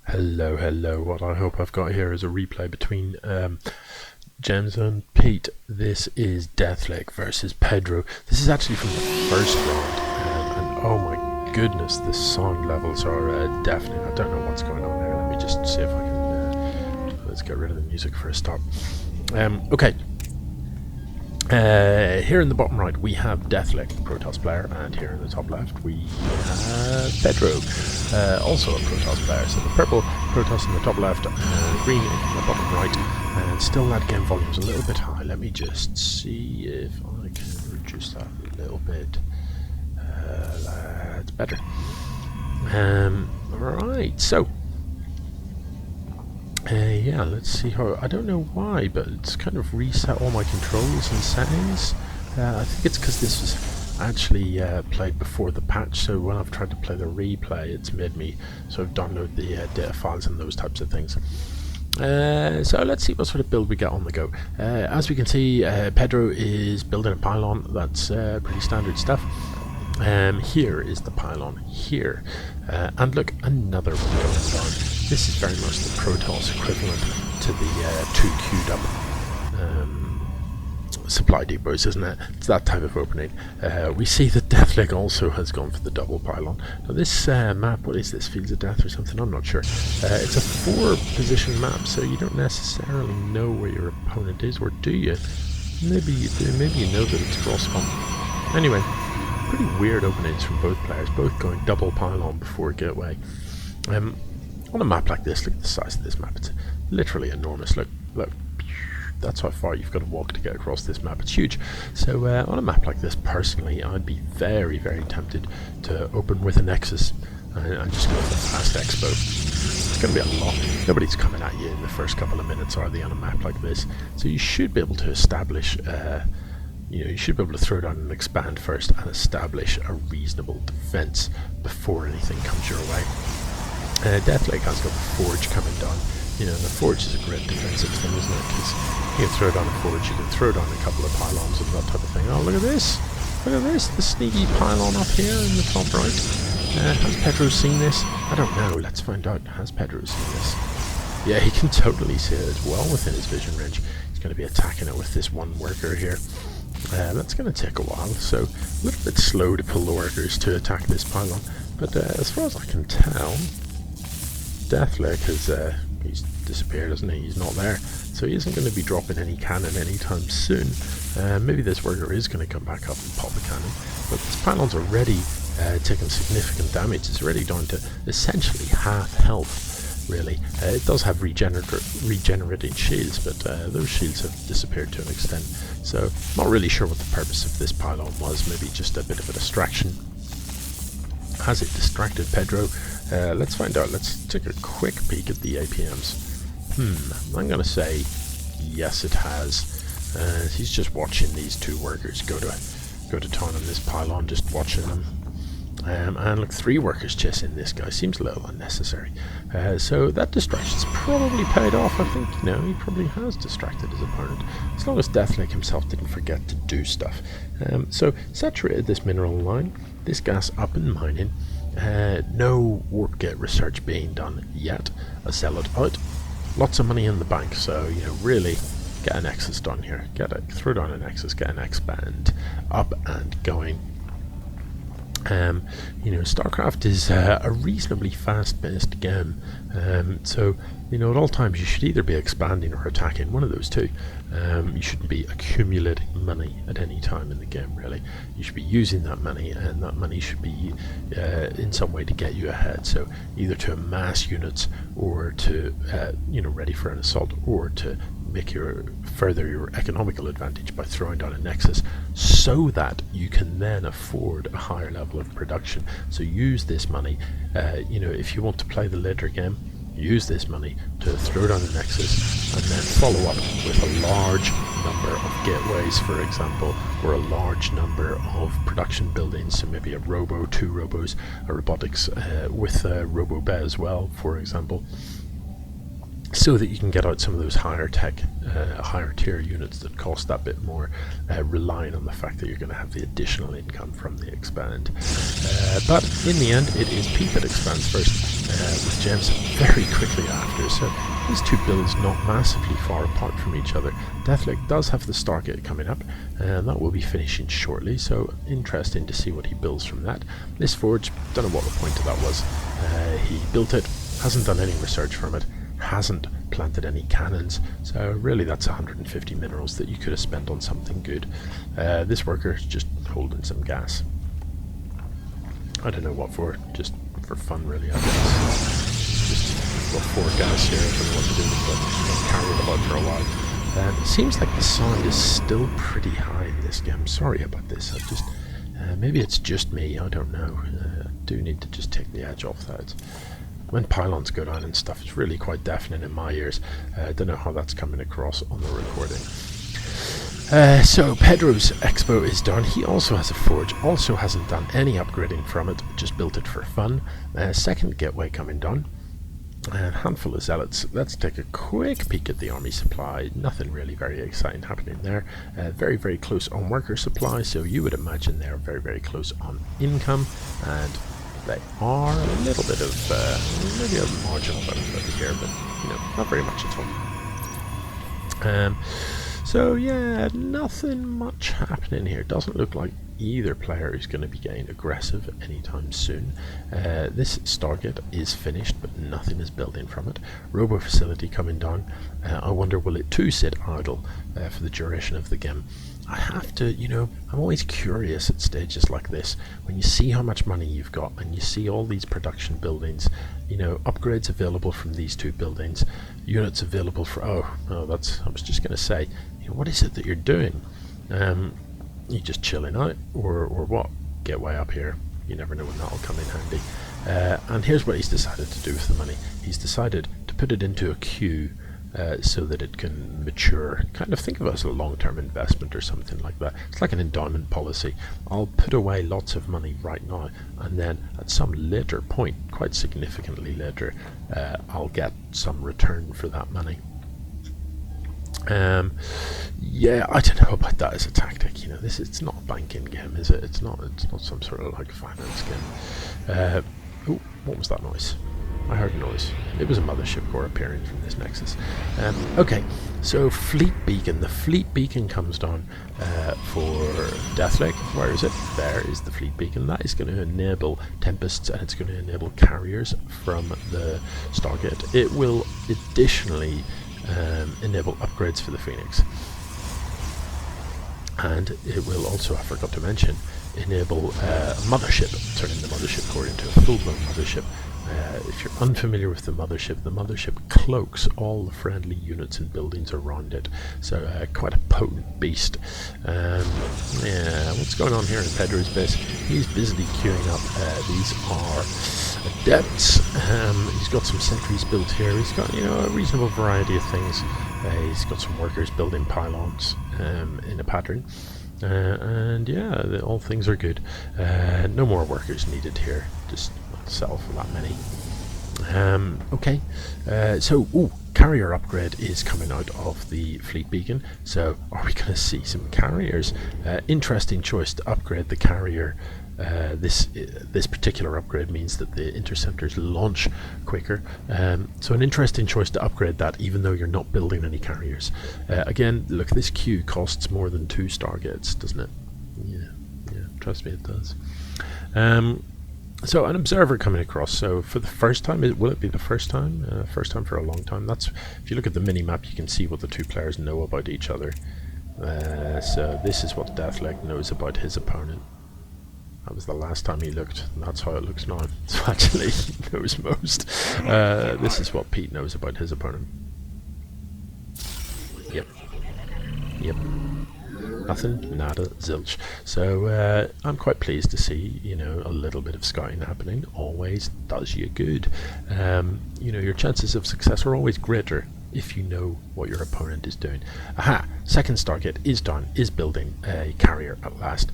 Hello, hello. What I hope I've got here is a replay between James and Pete. This is Deathlake versus Pedro. This is actually from the first round, and oh my goodness, the sound levels are deafening. I don't know what's going on here. Let me just see if I can. Let's get rid of the music for a start. Okay. Here in the bottom right we have Deathlake, the Protoss player, and here in the top left we have Pedro, also a Protoss player. So the purple Protoss in the top left, green in the bottom right, and still that game volume's a little bit high. Let me just see if I can reduce that a little bit. That's better. Alright, so yeah, let's see how. I don't know why, but it's kind of reset all my controls and settings. I think it's because this was actually played before the patch, so when I've tried to play the replay, it's made me sort of download the data files and those types of things. So let's see what sort of build we get on the go. As we can see, Pedro is building a pylon. That's pretty standard stuff. Here is the pylon here, and look, another one going down. This is very much the Protoss equivalent to the 2 queued up supply depots, isn't it? It's that type of opening. We see that Deathlake also has gone for the double pylon. Now this map, what is this, Fields of Death or something? I'm not sure. It's a 4 position map, so you don't necessarily know where your opponent is, or do you? Maybe you do, maybe you know that it's cross spawn. Anyway, pretty weird openings from both players, both going double pylon before gateway. On a map like this, look at the size of this map. It's literally enormous. Look, that's how far you've got to walk to get across this map. It's huge. So on a map like this, personally, I'd be very, very tempted to open with a Nexus and just go for the fast expo. It's going to be a lot. Nobody's coming at you in the first couple of minutes, are they, on a map like this? So you should be able to establish you should be able to throw down and expand first and establish a reasonable defense before anything comes your way. Deathlake has got the Forge coming down. You know, and the Forge is a great defensive thing, isn't it? Because you can throw down a Forge, you can throw down a couple of pylons and that type of thing. Oh, look at this! Look at this! The sneaky pylon up here in the top right. Has Pedro seen this? I don't know. Let's find out. Has Pedro seen this? Yeah, he can totally see it as well within his vision range. He's going to be attacking it with this one worker here. That's going to take a while, so a little bit slow to pull the workers to attack this pylon. But as far as I can tell, Deathlake has he's disappeared, hasn't he? He's not there, so he isn't going to be dropping any cannon anytime soon. Maybe this worker is going to come back up and pop a cannon, but this pylon's already taken significant damage. It's already down to essentially half health. Really, it does have regenerating shields, but those shields have disappeared to an extent. So, not really sure what the purpose of this pylon was. Maybe just a bit of a distraction. Has it distracted Pedro? Let's find out. Let's take a quick peek at the APMs. I'm going to say yes, it has. He's just watching these two workers go to town on this pylon, just watching them. And look, 3 workers chasing this guy seems a little unnecessary. So that distraction's probably paid off. I think, he probably has distracted his opponent, as long as Deathlake himself didn't forget to do stuff. So saturated this mineral line, this gas up and mining. No warp gate research being done yet. A sell it out. Lots of money in the bank, so really get an Nexus done here. Throw down a Nexus, get an expand up and going. StarCraft is a reasonably fast-paced game, so at all times you should either be expanding or attacking, one of those two. You shouldn't be accumulating money at any time in the game, really. You should be using that money, and that money should be in some way to get you ahead, so either to amass units or to ready for an assault, or to make further your economical advantage by throwing down a Nexus, so that you can then afford a higher level of production. So use this money, if you want to play the later game, use this money to throw down a Nexus and then follow up with a large number of gateways, for example, or a large number of production buildings. So maybe a robo, 2 robos, a robotics with a robo bay as well, for example, so that you can get out some of those higher tech, higher tier units that cost that bit more, relying on the fact that you're going to have the additional income from the expand. But in the end, it is Pete that expands first. with gems very quickly after. So these two builds not massively far apart from each other. Deathlake does have the Stargate coming up, and that will be finishing shortly, so interesting to see what he builds from that. This forge, don't know what the point of that was. He built it, hasn't done any research from it, hasn't planted any cannons, so really that's 150 minerals that you could have spent on something good. This worker is just holding some gas. I don't know what for, just for fun really, I guess. Just got 4 gas here, I don't know what to do with it, but carry it about for a while. It seems like the sound is still pretty high in this game. Sorry about this, I've just maybe it's just me, I don't know. I do need to just take the edge off that. When pylons go down and stuff, it's really quite deafening in my ears. I don't know how that's coming across on the recording. So Pedro's expo is done. He also has a forge, also hasn't done any upgrading from it, just built it for fun. Second gateway coming down. A handful of zealots. Let's take a quick peek at the army supply. Nothing really very exciting happening there. Very, very close on worker supply, so you would imagine they're very, very close on income, and they are a little bit of maybe a marginal benefit here, but you know, not very much at all. So yeah, nothing much happening here. Doesn't look like either player is going to be getting aggressive anytime soon. This Stargate is finished, but nothing is building from it. Robo facility coming down. I wonder, will it too sit idle for the duration of the game? I have to, you know, I'm always curious at stages like this, when you see how much money you've got and you see all these production buildings, you know, upgrades available from these two buildings, units available for, oh that's, I was just going to say, you know, what is it that you're doing? You just chilling out, or what? Get way up here, you never know when that'll come in handy. And here's what he's decided to do with the money. He's decided to put it into a queue so that it can mature. Kind of think of it as a long-term investment or something like that. It's like an endowment policy. I'll put away lots of money right now, and then at some later point, quite significantly later, I'll get some return for that money. Yeah, I don't know about that as a tactic. You know, it's not a banking game, is it? It's not some sort of like finance game. Oh, what was that noise? I heard a noise. It was a mothership core appearing from this nexus. Okay, so Fleet Beacon. The Fleet Beacon comes down for Deathlake. Where is it? There is the Fleet Beacon. That is going to enable Tempests, and it's going to enable carriers from the Stargate. It will additionally enable upgrades for the Phoenix, and it will also, I forgot to mention, enable a mothership, turning the mothership core into a full-blown mothership. If you're unfamiliar with the mothership cloaks all the friendly units and buildings around it, so quite a potent beast. Yeah, what's going on here in Pedro's base? He's busily queuing up. These are adepts. He's got some sentries built here. He's got, you know, a reasonable variety of things. He's got some workers building pylons in a pattern. And yeah, all things are good. No more workers needed here. Just sell for that many. Okay, so carrier upgrade is coming out of the Fleet Beacon. So are we going to see some carriers? Interesting choice to upgrade the carrier. This particular upgrade means that the interceptors launch quicker. So an interesting choice to upgrade that, even though you're not building any carriers. Again, look, this queue costs more than 2 Stargates, doesn't it? Yeah, trust me, it does. So an observer coming across. So for the first time, will it be the first time? First time for a long time. That's, if you look at the mini map, you can see what the two players know about each other. So this is what Deathlake knows about his opponent. That was the last time he looked, and that's how it looks now. So actually, he knows most. This is what Pete knows about his opponent. Yep. Nothing, nada, zilch. So I'm quite pleased to see, you know, a little bit of scouting happening. Always does you good. You know, your chances of success are always greater if you know what your opponent is doing. Aha! Second Stargate is done, is building a carrier at last.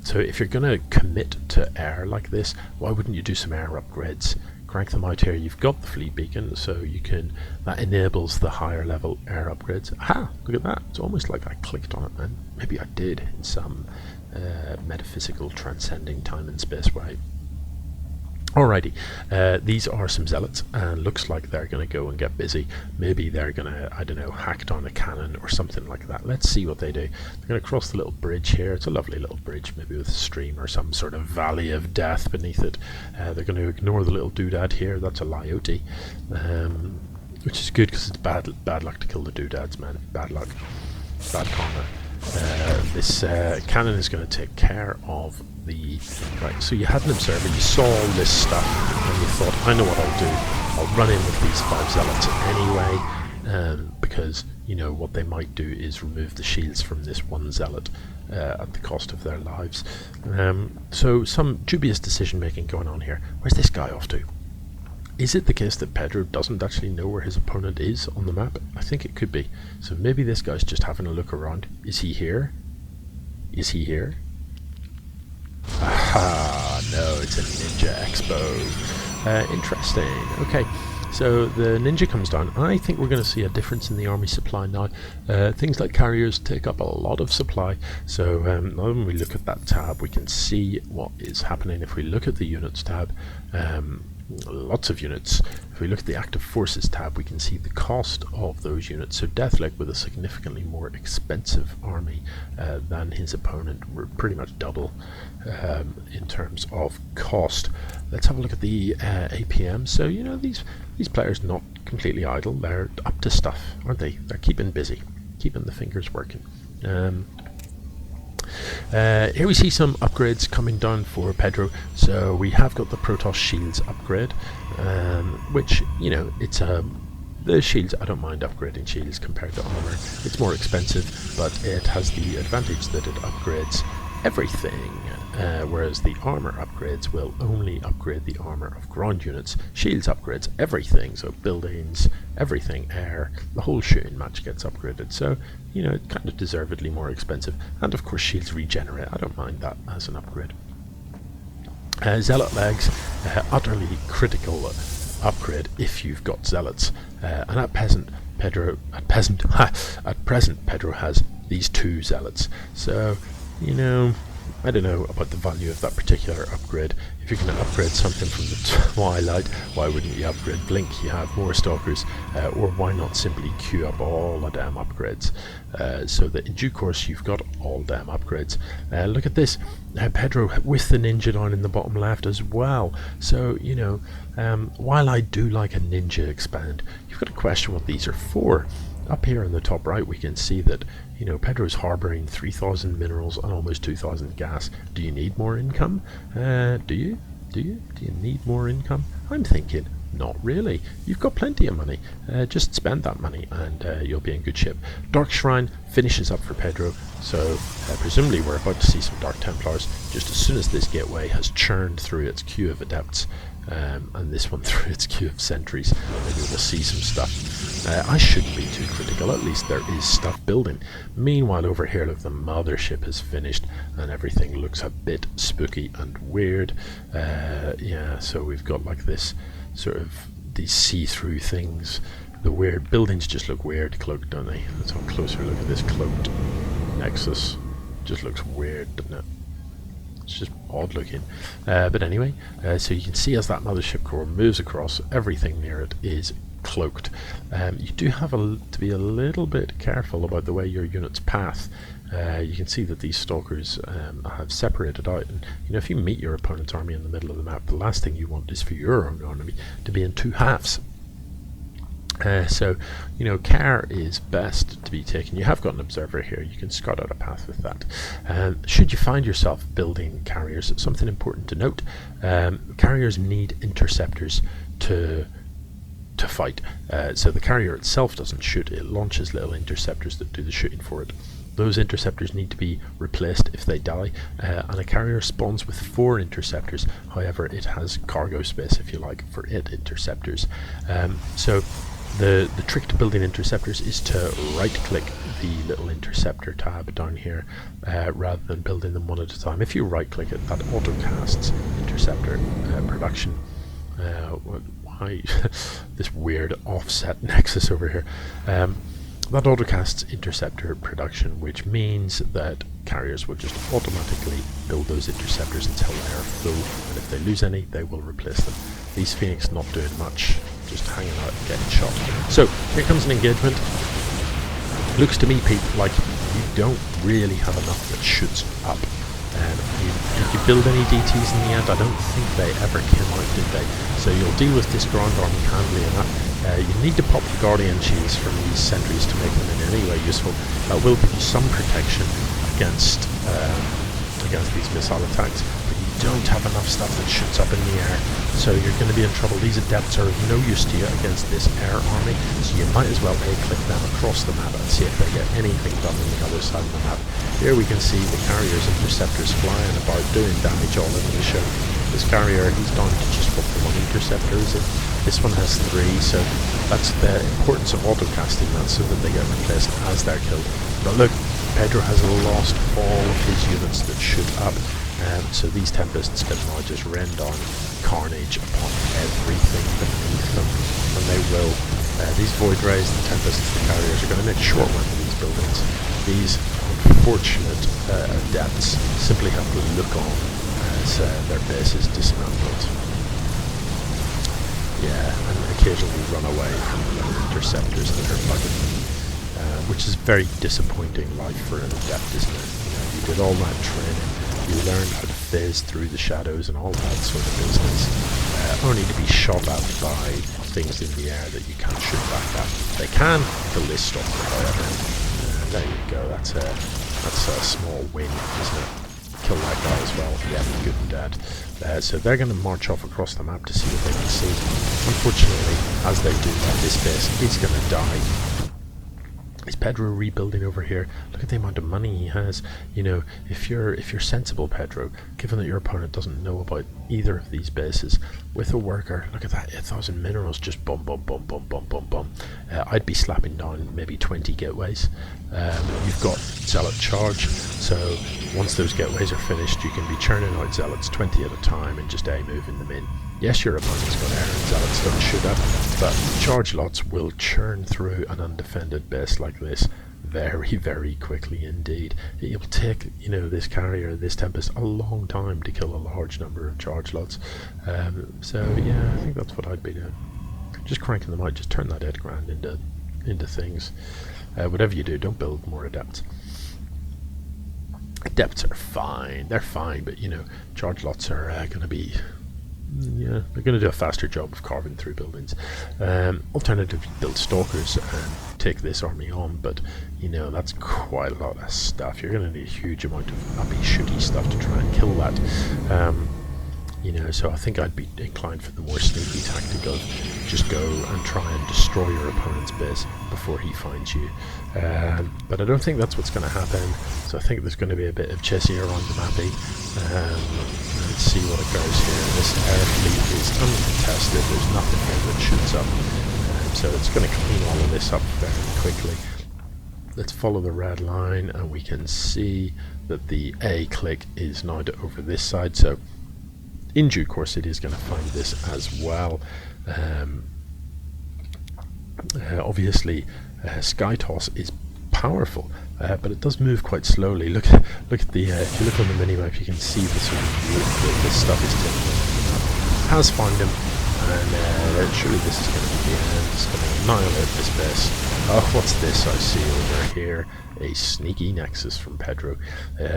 So if you're going to commit to air like this, why wouldn't you do some air upgrades? Crank them out here. You've got the Fleet Beacon, so you can, that enables the higher level air upgrades. Aha! Look at that. It's almost like I clicked on it, man. Maybe I did in some metaphysical transcending time and space way. Alrighty, these are some zealots, and looks like they're going to go and get busy. Maybe they're going to, I don't know, hack down a cannon or something like that. Let's see what they do. They're going to cross the little bridge here. It's a lovely little bridge, maybe with a stream or some sort of valley of death beneath it. They're going to ignore the little doodad here. That's a Lyote, which is good because it's bad luck to kill the doodads, man. Bad luck, bad karma. This cannon is going to take care of the... Right, so you had an observer, you saw all this stuff, and you thought, I know what I'll do. I'll run in with these 5 zealots anyway, because, you know, what they might do is remove the shields from this one zealot at the cost of their lives. So some dubious decision making going on here. Where's this guy off to? Is it the case that Pedro doesn't actually know where his opponent is on the map? I think it could be. So maybe this guy's just having a look around. Is he here? Is he here? Aha! No, it's a Ninja Expo. Interesting. Okay, so the Ninja comes down. I think we're going to see a difference in the army supply now. Things like carriers take up a lot of supply. So when we look at that tab, we can see what is happening. If we look at the units tab, lots of units. If we look at the active forces tab, we can see the cost of those units. So Deathlake, with a significantly more expensive army than his opponent, were pretty much double in terms of cost. Let's have a look at the APM. So, you know, these players not completely idle. They're up to stuff, aren't they? They're keeping busy, keeping the fingers working. Here we see some upgrades coming down for Pedro. So we have got the Protoss Shields upgrade, which, you know, it's the shields, I don't mind upgrading shields compared to armor. It's more expensive, but it has the advantage that it upgrades everything, whereas the armor upgrades will only upgrade the armor of ground units. Shields upgrades everything, so buildings, everything, air, the whole shooting match gets upgraded. So, you know, kind of deservedly more expensive. And of course shields regenerate, I don't mind that as an upgrade. Zealot legs, utterly critical upgrade if you've got zealots. And at present Pedro has these 2 zealots. So, you know, I don't know about the value of that particular upgrade. If you're going to upgrade something from the Twilight, why wouldn't you upgrade Blink? You have more stalkers, or why not simply queue up all the damn upgrades, so that in due course you've got all damn upgrades. Look at this, Pedro with the ninja down in the bottom left as well. So, you know, while I do like a ninja expand, you've got to question what these are for. Up here in the top right we can see that, you know, Pedro's harbouring 3,000 minerals and almost 2,000 gas. Do you need more income? Do you need more income? I'm thinking, not really. You've got plenty of money. Just spend that money and you'll be in good shape. Dark Shrine finishes up for Pedro, so presumably we're about to see some Dark Templars just as soon as this gateway has churned through its queue of adepts. And this one through its queue of sentries. Maybe we'll see some stuff. I shouldn't be too critical, at least there is stuff building. Meanwhile over here, look, the mothership is finished and everything looks a bit spooky and weird. Yeah, so we've got like this sort of these see-through things. The weird buildings just look weird cloaked, don't they? Let's have a closer look at this cloaked nexus. Just looks weird, doesn't it? It's just odd looking, but anyway, so you can see as that mothership core moves across, everything near it is cloaked. You do have to be a little bit careful about the way your units path. You can see that these stalkers have separated out, and you know, if you meet your opponent's army in the middle of the map, the last thing you want is for your own army to be in 2 halves. So, you know, care is best to be taken. You have got an observer here, you can scout out a path with that. Should you find yourself building carriers, something important to note, carriers need interceptors to fight. So the carrier itself doesn't shoot, it launches little interceptors that do the shooting for it. Those interceptors need to be replaced if they die, and a carrier spawns with 4 interceptors. However, it has cargo space, if you like, for 8 interceptors. So the trick to building interceptors is to right click the little interceptor tab down here, rather than building them one at a time. If you right click it, that auto casts interceptor production. Why this weird offset nexus over here? that autocasts interceptor production, which means that carriers will just automatically build those interceptors until they are full, and if they lose any, they will replace them. These Phoenix not doing much, just hanging out and getting shot. So here comes an engagement. Looks to me, Pete, like you don't really have enough that shoots up. Did you build any DTs in the end? I don't think they ever came out, did they? So you'll deal with this ground army handily enough. You need to pop the Guardian Shields from these sentries to make them in any way useful. That will give you some protection against these missile attacks, but you don't have enough stuff that shoots up in the air, so you're going to be in trouble. These Adepts are of no use to you against this air army, so you might as well A-click them across the map and see if they get anything done on the other side of the map. Here we can see the carriers, interceptors flying about, doing damage all over the show. This carrier, he's down to just what the 1 interceptor is it? This one has 3, so that's the importance of auto-casting that, so that they get replaced as they're killed. But look, Pedro has lost all of his units that shoot up, so these Tempests can now just rain down carnage upon everything beneath them, and they will. These Void Rays, the Tempests, the carriers are going to make short work of these buildings. These unfortunate Adepts simply have to look on as their base is dismantled. Yeah, and occasionally run away from the interceptors that are bugging them, which is very disappointing life for an Adept, isn't it? You know, you did all that training, you learned how to phase through the shadows and all that sort of business, only to be shot at by things in the air that you can't shoot back at. They can kill this stalker, however. There you go, that's a small win, isn't it? Kill that guy as well. Yeah, good and dead. So they're going to march off across the map to see what they can see. Unfortunately, as they do that, this base is going to die. Is Pedro rebuilding over here? Look at the amount of money he has. You know, if you're sensible, Pedro, given that your opponent doesn't know about either of these bases, with a worker, look at that, 1,000 minerals, just bum bum bum bum bum bum bum. I'd be slapping down maybe 20 gateways. You've got Zealot charge, so once those gateways are finished, you can be churning out Zealots 20 at a time and just moving them in. Yes, your opponent's got air and Zealots don't shoot up, but charge lots will churn through an undefended base like this very, very quickly indeed. It will take, you know, this carrier, this Tempest, a long time to kill a large number of charge lots. So yeah, I think that's what I'd be doing. Just cranking them out, just turn that 8 grand into things. Whatever you do, don't build more Adepts. Adepts are fine, they're fine, but you know, charge lots are going to be, yeah, they're going to do a faster job of carving through buildings. Alternatively, build Stalkers and take this army on, but you know, that's quite a lot of stuff. You're going to need a huge amount of uppy shooty stuff to try and kill that. You know, so I think I'd be inclined for the more sneaky tactic of just go and try and destroy your opponent's base before he finds you. But I don't think that's what's going to happen, so I think there's going to be a bit of chasing around the mappy. Let's see what occurs here. This air fleet is uncontested, there's nothing here that shoots up, so it's going to clean all of this up very quickly. Let's follow the red line and we can see that the A click is now over this side, so in due course it is going to find this as well. Obviously Sky Toss is powerful, but it does move quite slowly. Look at the if you look on the minimap, you can see the sort of loop that this stuff is taking. Has found him, and surely this is going to be the end. It's going to annihilate this base. Oh, what's this I see over here? A sneaky Nexus from Pedro.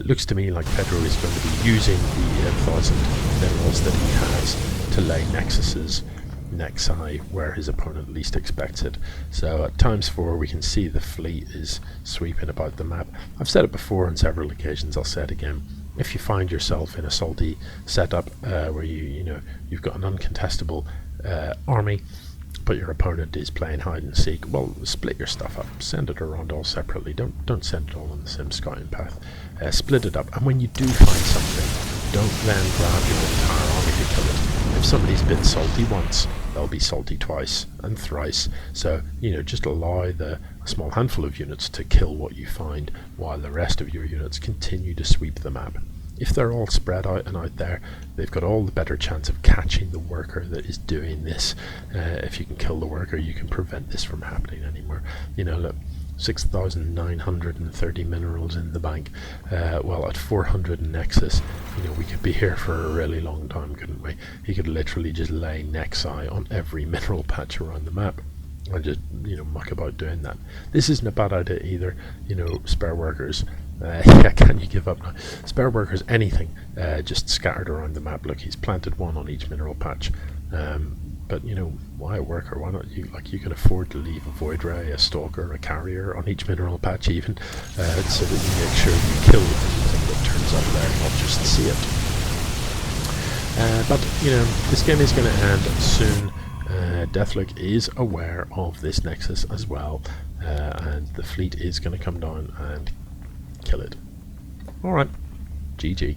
Looks to me like Pedro is going to be using the 1,000 minerals that he has to lay Nexuses Nexi where his opponent least expects it. So at ×4 we can see the fleet is sweeping about the map. I've said it before on several occasions, I'll say it again. If you find yourself in a salty setup where you've got an uncontestable army, but your opponent is playing hide and seek, well, split your stuff up, send it around all separately, don't send it all on the same scouting path. Split it up, and when you do find something, don't then grab your entire army to kill it. If somebody's been salty once, they'll be salty twice and thrice, so just allow a small handful of units to kill what you find while the rest of your units continue to sweep the map. If they're all spread out and out there, they've got all the better chance of catching the worker that is doing this. If you can kill the worker, you can prevent this from happening anymore. Look, 6,930 minerals in the bank. Well, at 400 Nexus, you know, we could be here for a really long time, couldn't we? He could literally just lay Nexi on every mineral patch around the map and just, you know, muck about doing that. This isn't a bad idea either, you know, spare workers. Yeah, can you give up now? Spare workers, anything, just scattered around the map. Look, he's planted one on each mineral patch. But you know, why a worker? Why not you? Like, you can afford to leave a void ray, a stalker, a carrier on each mineral patch, even, so that you make sure you kill anything that turns up there, not just see it. But you know, this game is going to end soon. Deathlake is aware of this Nexus as well, and the fleet is going to come down and kill it. Alright, GG.